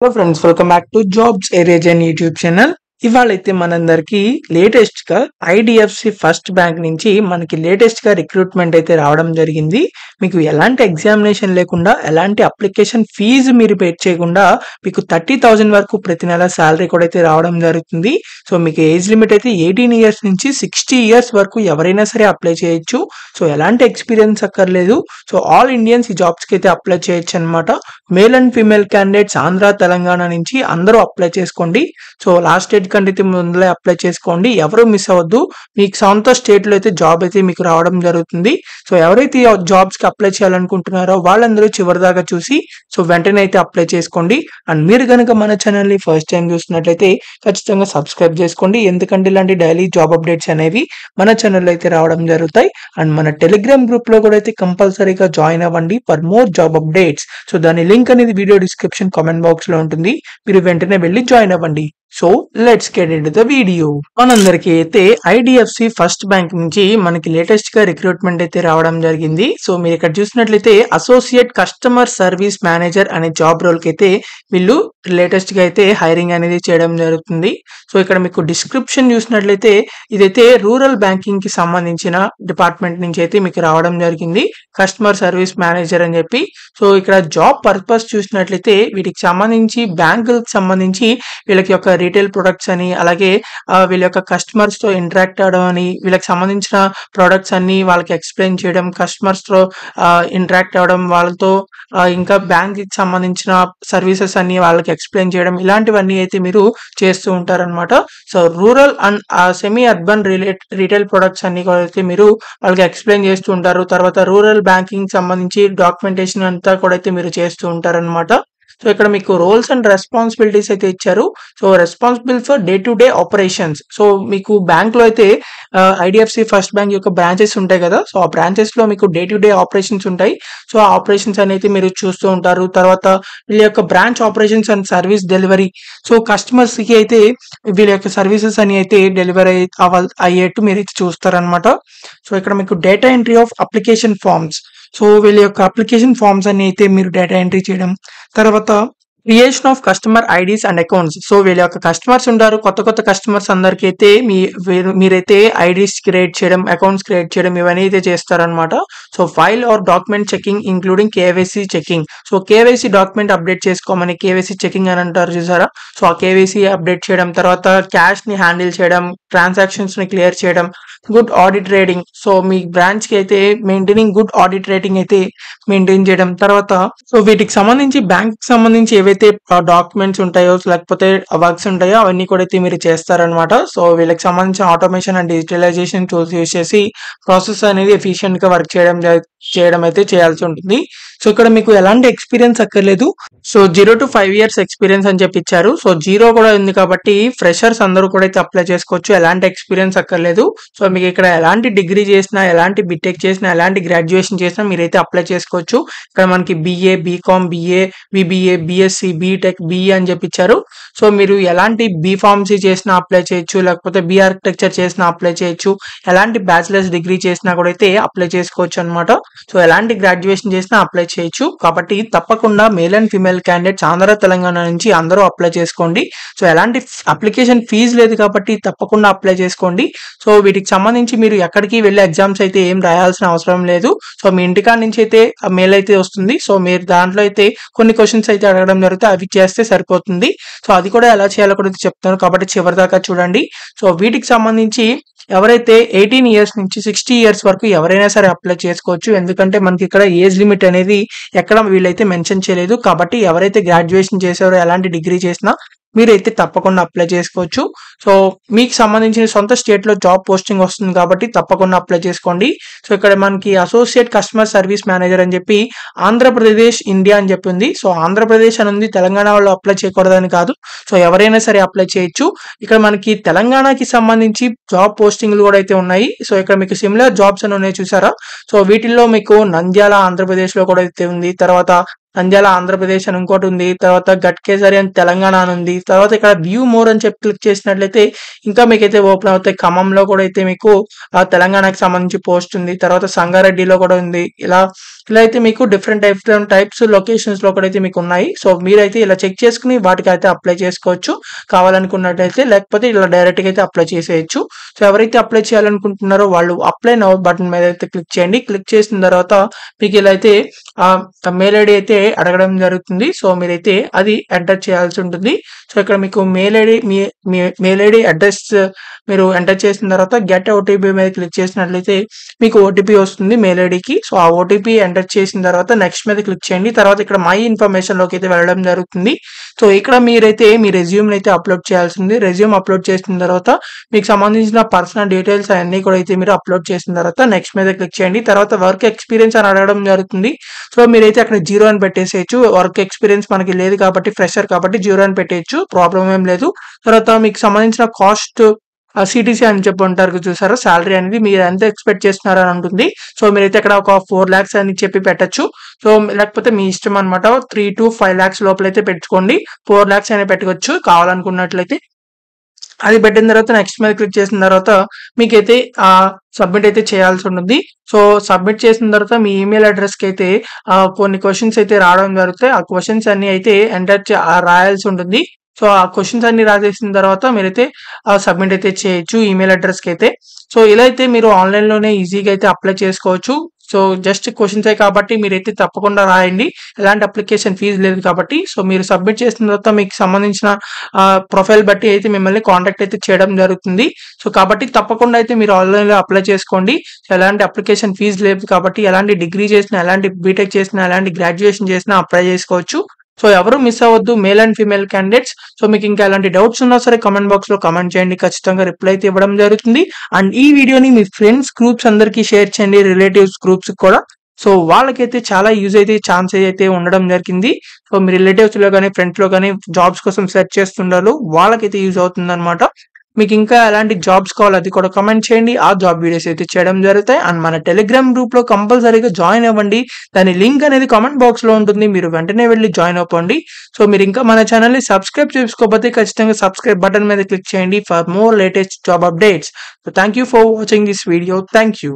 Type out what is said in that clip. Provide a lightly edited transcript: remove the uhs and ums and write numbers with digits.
Hello friends, welcome back to jobs area జన్ YouTube channel. ఇవాళైతే మనందరికి లేటెస్ట్ గా ఐడిఎఫ్సి ఫస్ట్ బ్యాంక్ నుంచి మనకి లేటెస్ట్ గా రిక్రూట్మెంట్ అయితే రావడం జరిగింది. మీకు ఎలాంటి ఎగ్జామినేషన్ లేకుండా, ఎలాంటి అప్లికేషన్ ఫీజు మీరు పే చేయకుండా మీకు 30,000 వరకు ప్రతి నెల శాలరీ కూడా అయితే రావడం జరుగుతుంది. సో మీకు ఏజ్ లిమిట్ అయితే 18 ఇయర్స్ నుంచి 60 ఇయర్స్ వరకు ఎవరైనా సరే అప్లై చేయొచ్చు. సో ఎలాంటి ఎక్స్పీరియన్స్ అక్కర్లేదు. సో ఆల్ ఇండియన్స్ ఈ జాబ్స్ కి అయితే అప్లై చేయొచ్చు అనమాట. Male and female candidates Andhra, Telangana నుంచి అందరూ అప్లై చేసుకోండి. సో లాస్ట్ డేట్ కంటే అయితే ముందులే అప్లై చేసుకోండి. ఎవరు మిస్ అవ్వద్దు. మీకు సొంత స్టేట్ లో అయితే జాబ్ అయితే మీకు రావడం జరుగుతుంది. సో ఎవరైతే జాబ్స్ కి అప్లై చేయాలనుకుంటున్నారో వాళ్ళందరూ చివరి దాకా చూసి సో వెంటనే అయితే అప్లై చేసుకోండి. అండ్ మీరు కనుక మన ఛానల్ ని ఫస్ట్ టైం చూస్తున్నట్లయితే ఖచ్చితంగా సబ్స్క్రైబ్ చేసుకోండి. ఎందుకంటే ఇలాంటి డైలీ జాబ్ అప్డేట్స్ అనేవి మన ఛానల్లో అయితే రావడం జరుగుతాయి. అండ్ మన టెలిగ్రామ్ గ్రూప్ లో కూడా అయితే కంపల్సరీగా జాయిన్ అవ్వండి for more job updates. So దాని లింక్ అనేది వీడియో డిస్క్రిప్షన్ కామెంట్ బాక్స్ లో ఉంటుంది. మీరు వెంటనే వెళ్ళి జాయిన్ అవ్వండి. So let's get into the video. మనందరికీ అయితే ఐడిఎఫ్సి ఫస్ట్ బ్యాంక్ నుంచి మనకి లేటెస్ట్ గా రిక్రూట్మెంట్ అయితే రావడం జరిగింది. సో మీరు ఇక్కడ చూసినట్లయితే అసోసియేట్ కస్టమర్ సర్వీస్ మేనేజర్ అనే జాబ్ రోల్ కి అయితే వీళ్ళు లేటెస్ట్ గా అయితే హైరింగ్ అనేది చేయడం జరుగుతుంది. సో ఇక్కడ మీకు డిస్క్రిప్షన్ చూసినట్లయితే ఇదైతే రూరల్ బ్యాంకింగ్ కి సంబంధించిన డిపార్ట్మెంట్ నుంచి అయితే మీకు రావడం జరిగింది. కస్టమర్ సర్వీస్ మేనేజర్ అని చెప్పి. సో ఇక్కడ జాబ్ పర్పస్ చూసినట్లయితే వీటికి సంబంధించి బ్యాంకులకు సంబంధించి వీళ్ళకి యొక్క రీటైల్ ప్రొడక్ట్స్ అని, అలాగే వీళ్ళ యొక్క కస్టమర్స్ తో ఇంటరాక్ట్ అవడం అని, వీళ్ళకి సంబంధించిన ప్రొడక్ట్స్ అన్ని వాళ్ళకి ఎక్స్ప్లెయిన్ చేయడం, కస్టమర్స్ తో ఇంటరాక్ట్ అవడం, వాళ్ళతో ఇంకా బ్యాంక్ కి సంబంధించిన సర్వీసెస్ అన్ని వాళ్ళకి ఎక్స్ప్లెయిన్ చేయడం, ఇలాంటివన్నీ అయితే మీరు చేస్తూ ఉంటారనమాట. So rural and semi urban retail products అన్ని కూడా అయితే మీరు వాళ్ళకి ఎక్స్ప్లెయిన్ చేస్తూ ఉంటారు. తర్వాత రూరల్ బ్యాంకింగ్ సంబంధించి డాక్యుమెంటేషన్ అంతా కూడా అయితే మీరు చేస్తూ ఉంటారనమాట. సో ఇక్కడ మీకు రోల్స్ అండ్ రెస్పాన్సిబిలిటీస్ అయితే ఇచ్చారు. So responsible for day to day operations. So మీకు బ్యాంక్ లో అయితే ఐడిఎఫ్సి ఫస్ట్ బ్యాంక్ యొక్క బ్రాంచెస్ ఉంటాయి కదా. సో ఆ బ్రాంచెస్ లో మీకు డే టు డే ఆపరేషన్స్ ఉంటాయి. సో ఆ ఆపరేషన్స్ అనేది మీరు చూస్తూ ఉంటారు. తర్వాత వీళ్ళ యొక్క branch operations and service delivery. So customers కి అయితే వీళ్ళ యొక్క సర్వీసెస్ అని అయితే డెలివరీ అయ్యేట్టు మీరు అయితే చూస్తారనమాట. సో ఇక్కడ మీకు data entry of application forms. So వీళ్ళ యొక్క అప్లికేషన్ ఫార్మ్స్ అన్ని అయితే మీరు డేటా ఎంట్రీ చేయడం, తర్వాత creation of customer IDs and accounts. So వీళ్ళ యొక్క కస్టమర్స్ ఉంటారు, కొత్త కస్టమర్స్ అందరికి అయితే మీరైతే ఐడీస్ క్రియేట్ చేయడం, అకౌంట్స్ క్రియేట్ చేయడం, ఇవన్నీ అయితే చేస్తారనమాట. So file or document checking including KYC checking. So KYC document update చేసుకోమని కేవైసీ చెకింగ్ అని అంటారు చూసారా. సో ఆ కేవైసీ అప్డేట్ చేయడం, తర్వాత క్యాష్ ని హ్యాండిల్ చేయడం, ట్రాన్సాక్షన్స్ ని క్లియర్ చేయడం, గుడ్ ఆడిట్ రేటింగ్. సో మీ బ్రాంచ్ కి అయితే మెయింటైనింగ్ గుడ్ ఆడిట్ రేటింగ్ అయితే మెయింటైన్ చేయడం. తర్వాత సో వీటికి సంబంధించి బ్యాంక్ కి సంబంధించి ఏవైతే డాక్యుమెంట్స్ ఉంటాయో లేకపోతే వర్క్స్ ఉంటాయో అవన్నీ కూడా అయితే మీరు చేస్తారనమాట. సో వీళ్ళకి సంబంధించిన automation and digitalization tools use చేసి ప్రాసెస్ అనేది ఎఫిషియెంట్ గా వర్క్ చేయడం అయితే చేయాల్సి ఉంటుంది. సో ఇక్కడ మీకు ఎలాంటి ఎక్స్పీరియన్స్ అక్కర్లేదు. సో 0 to 5 years ఎక్స్పీరియన్స్ అని చెప్పి ఇచ్చారు. సో 0 కూడా ఉంది కాబట్టి ఫ్రెషర్స్ అందరూ కూడా అయితే అప్లై చేసుకోవచ్చు. ఎలాంటి ఎక్స్పీరియన్స్ అక్కర్లేదు. సో మీకు ఇక్కడ ఎలాంటి డిగ్రీ చేసినా, ఎలాంటి బీటెక్ చేసినా, ఎలాంటి గ్రాడ్యుయేషన్ చేసినా మీరైతే అప్లై చేసుకోవచ్చు. ఇక్కడ మనకి BA, BCom, BA, BBA, BSc, BTech, BE అని చెప్పి ఇచ్చారు. సో మీరు ఎలాంటి B.Pharmacy చేసినా అప్లై చేయొచ్చు, లేకపోతే B ఆర్కిటెక్చర్ చేసినా అప్లై చేయొచ్చు, ఎలాంటి బ్యాచిలర్స్ డిగ్రీ చేసినా కూడా అయితే అప్లై చేసుకోవచ్చు అనమాట. సో ఎలాంటి గ్రాడ్యుయేషన్ చేసినా అప్లై చేయొచ్చు. కాబట్టి తప్పకుండా male and female candidates Andhra, Telangana నుంచి అందరూ అప్లై చేసుకోండి. సో ఎలాంటి అప్లికేషన్ ఫీజు లేదు కాబట్టి తప్పకుండా అప్లై చేసుకోండి. సో వీటికి సంబంధించి మీరు ఎక్కడికి వెళ్ళే ఎగ్జామ్స్ అయితే ఏం రాయాల్సిన అవసరం లేదు. సో మీ ఇంటికాడ నుంచి అయితే మెయిల్ అయితే వస్తుంది. సో మీరు దాంట్లో అయితే కొన్ని క్వశ్చన్స్ అయితే అడగడం జరుగుతుంది, అవి చేస్తే సరిపోతుంది. సో అది కూడా ఎలా చేయాలో కూడా చెప్తాను కాబట్టి చివరి దాకా చూడండి. సో వీటికి సంబంధించి ఎవరైతే 18 ఇయర్స్ నుంచి 60 ఇయర్స్ వరకు ఎవరైనా సరే అప్లై చేసుకోవచ్చు. ఎందుకంటే మనకి ఇక్కడ ఏజ్ లిమిట్ అనేది ఎక్కడ వీళ్ళైతే మెన్షన్ చేయలేదు. కాబట్టి ఎవరైతే గ్రాడ్యుయేషన్ చేశారో, ఎలాంటి డిగ్రీ చేసినా మీరైతే తప్పకుండా అప్లై చేసుకోవచ్చు. సో మీకు సంబంధించిన సొంత స్టేట్ లో జాబ్ పోస్టింగ్ వస్తుంది కాబట్టి తప్పకుండా అప్లై చేసుకోండి. సో ఇక్కడ మనకి అసోసియేట్ కస్టమర్ సర్వీస్ మేనేజర్ అని చెప్పి ఆంధ్రప్రదేశ్, ఇండియా అని చెప్పి ఉంది. సో ఆంధ్రప్రదేశ్ అని ఉంది, తెలంగాణ వాళ్ళు అప్లై చేయకూడదని కాదు. సో ఎవరైనా సరే అప్లై చేయొచ్చు. ఇక్కడ మనకి తెలంగాణకి సంబంధించి జాబ్ పోస్టింగ్లు కూడా అయితే ఉన్నాయి. సో ఇక్కడ మీకు సిమిలర్ జాబ్స్ అని ఉన్నాయి చూసారా. సో వీటిల్లో మీకు నంద్యాల ఆంధ్రప్రదేశ్ లో కూడా అయితే ఉంది. తర్వాత నంద్యాల ఆంధ్రప్రదేశ్ అని ఇంకోటి ఉంది. తర్వాత గట్కేసరి అని తెలంగాణ అని ఉంది. తర్వాత ఇక్కడ వ్యూ మోర్ అని చెప్పి క్లిక్ చేసినట్లయితే ఇంకా మీకైతే ఓపెన్ అవుతాయి. ఖమ్మంలో కూడా అయితే మీకు తెలంగాణకి సంబంధించి పోస్ట్ ఉంది. తర్వాత సంగారెడ్డిలో కూడా ఉంది. ఇలా అయితే మీకు డిఫరెంట్ టైప్స్ లొకేషన్స్ లో కూడా అయితే మీకు ఉన్నాయి. సో మీరైతే ఇలా చెక్ చేసుకుని వాటికైతే అప్లై చేసుకోవచ్చు కావాలనుకున్నట్లయితే, లేకపోతే ఇలా డైరెక్ట్ గా అయితే అప్లై చేసేయచ్చు. సో ఎవరైతే అప్లై చేయాలనుకుంటున్నారో వాళ్ళు అప్లై నౌ బటన్ మీద అయితే క్లిక్ చేయండి. క్లిక్ చేసిన తర్వాత మీకు ఇలా అయితే మెయిల్ ఐడి అయితే అడగడం జరుగుతుంది. సో మీరైతే అది ఎంటర్ చేయాల్సి ఉంటుంది. సో ఇక్కడ మీకు మెయిల్ ఐడి అడ్రస్ మీరు ఎంటర్ చేసిన తర్వాత గెట్ ఓటీపీ మీద క్లిక్ చేసినట్లయితే మీకు ఓటీపీ వస్తుంది మెయిల్ ఐడికి. సో ఆ ఓటీపీ ఎంటర్ చేసిన తర్వాత నెక్స్ట్ మీద క్లిక్ చేయండి. తర్వాత ఇక్కడ మై ఇన్ఫర్మేషన్ లోకి అయితే వెళ్ళడం జరుగుతుంది. సో ఇక్కడ మీరైతే మీ రెజ్యూమ్ అయితే అప్లోడ్ చేయాల్సింది. రెజ్యూమ్ అప్లోడ్ చేసిన తర్వాత మీకు సంబంధించిన పర్సనల్ డీటెయిల్స్ అన్ని కూడా అయితే మీరు అప్లోడ్ చేసిన తర్వాత నెక్స్ట్ మీద క్లిక్ చేయండి. తర్వాత వర్క్ ఎక్స్పీరియన్స్ అని అడగడం జరుగుతుంది. సో మీరైతే అక్కడ 0 అని పెట్టేసేయచ్చు. వర్క్ ఎక్స్పీరియన్స్ మనకి లేదు కాబట్టి ఫ్రెషర్ కాబట్టి 0 అని పెట్టేయచ్చు, ప్రాబ్లం ఏం లేదు. తర్వాత మీకు సంబంధించిన కాస్ట్ సిటీసీ అని చెప్పి ఉంటారు చూసారా, సాలరీ అనేది మీరు ఎంత ఎక్స్పెక్ట్ చేస్తున్నారని ఉంటుంది. సో మీరైతే అక్కడ ఒక 4 lakhs అని చెప్పి పెట్టచ్చు. సో లేకపోతే మీ ఇష్టం అనమాట. 3 to 5 lakhs లోపలైతే పెట్టుకోండి. 4 lakhs అయినా పెట్టుకోవచ్చు కావాలనుకున్నట్లయితే. అది పెట్టిన తర్వాత నెక్స్ట్ మీద క్లిక్ చేసిన తర్వాత మీకైతే సబ్మిట్ అయితే చేయాల్సి ఉంటుంది. సో సబ్మిట్ చేసిన తర్వాత మీ ఈమెయిల్ అడ్రస్ కి అయితే కొన్ని క్వశ్చన్స్ అయితే రావడం జరుగుతాయి. ఆ క్వశ్చన్స్ అన్ని అయితే రాయాల్సి ఉంటుంది. సో ఆ క్వశ్చన్స్ అన్ని రాసేసిన తర్వాత మీరైతే సబ్మిట్ అయితే చేయొచ్చు ఈమెయిల్ అడ్రస్ కి అయితే. సో ఇలా అయితే మీరు ఆన్లైన్ లోనే ఈజీగా అయితే అప్లై చేసుకోవచ్చు. సో జస్ట్ క్వశ్చన్స్ కాబట్టి మీరైతే తప్పకుండా రాయండి. ఎలాంటి అప్లికేషన్ ఫీజు లేదు కాబట్టి. సో మీరు సబ్మిట్ చేసిన తర్వాత మీకు సంబంధించిన ప్రొఫైల్ బట్టి అయితే మిమ్మల్ని కాంటాక్ట్ అయితే చేయడం జరుగుతుంది. సో కాబట్టి తప్పకుండా అయితే మీరు ఆన్లైన్ లో అప్లై చేసుకోండి. ఎలాంటి అప్లికేషన్ ఫీజు లేదు కాబట్టి ఎలాంటి డిగ్రీ చేసినా, ఎలాంటి బీటెక్ చేసినా, ఎలాంటి గ్రాడ్యుయేషన్ చేసినా అప్లై చేసుకోవచ్చు. సో ఎవరు మిస్ అవ్వద్దు, male and female candidates. So మీకు ఇంకా ఎలాంటి డౌట్స్ ఉన్నా సరే కామెంట్ బాక్స్ లో కామెంట్ చేయండి, ఖచ్చితంగా రిప్లై అయితే ఇవ్వడం జరుగుతుంది. అండ్ ఈ వీడియోని మీ ఫ్రెండ్స్ గ్రూప్స్ అందరికీ షేర్ చేయండి, రిలేటివ్స్ గ్రూప్స్ కూడా. సో వాళ్ళకైతే చాలా యూజ్ అయితే ఛాన్స్ అయితే ఉండడం జరిగింది. సో మీ రిలేటివ్స్ లో కానీ ఫ్రెండ్స్ లో కానీ జాబ్స్ కోసం సెర్చ్ చేస్తుండాలి, వాళ్ళకైతే యూజ్ అవుతుంది అనమాట. మీకు ఇంకా ఎలాంటి జాబ్స్ కావాలి అది కూడా కామెంట్ చేయండి, ఆ జాబ్ వీడియోస్ అయితే చేయడం జరుగుతాయి. అండ్ మన టెలిగ్రామ్ గ్రూప్ లో కంపల్సరీగా జాయిన్ అవ్వండి. దాని లింక్ అనేది కామెంట్ బాక్స్ లో ఉంటుంది, మీరు వెంటనే వెళ్ళి జాయిన్ అవ్వండి. సో మీరు ఇంకా మన ఛానల్ ని సబ్స్క్రైబ్ చేసుకోకపోతే ఖచ్చితంగా సబ్స్క్రైబ్ బటన్ మీద క్లిక్ చేయండి for more latest job updates. So thank you for watching this video. Thank you.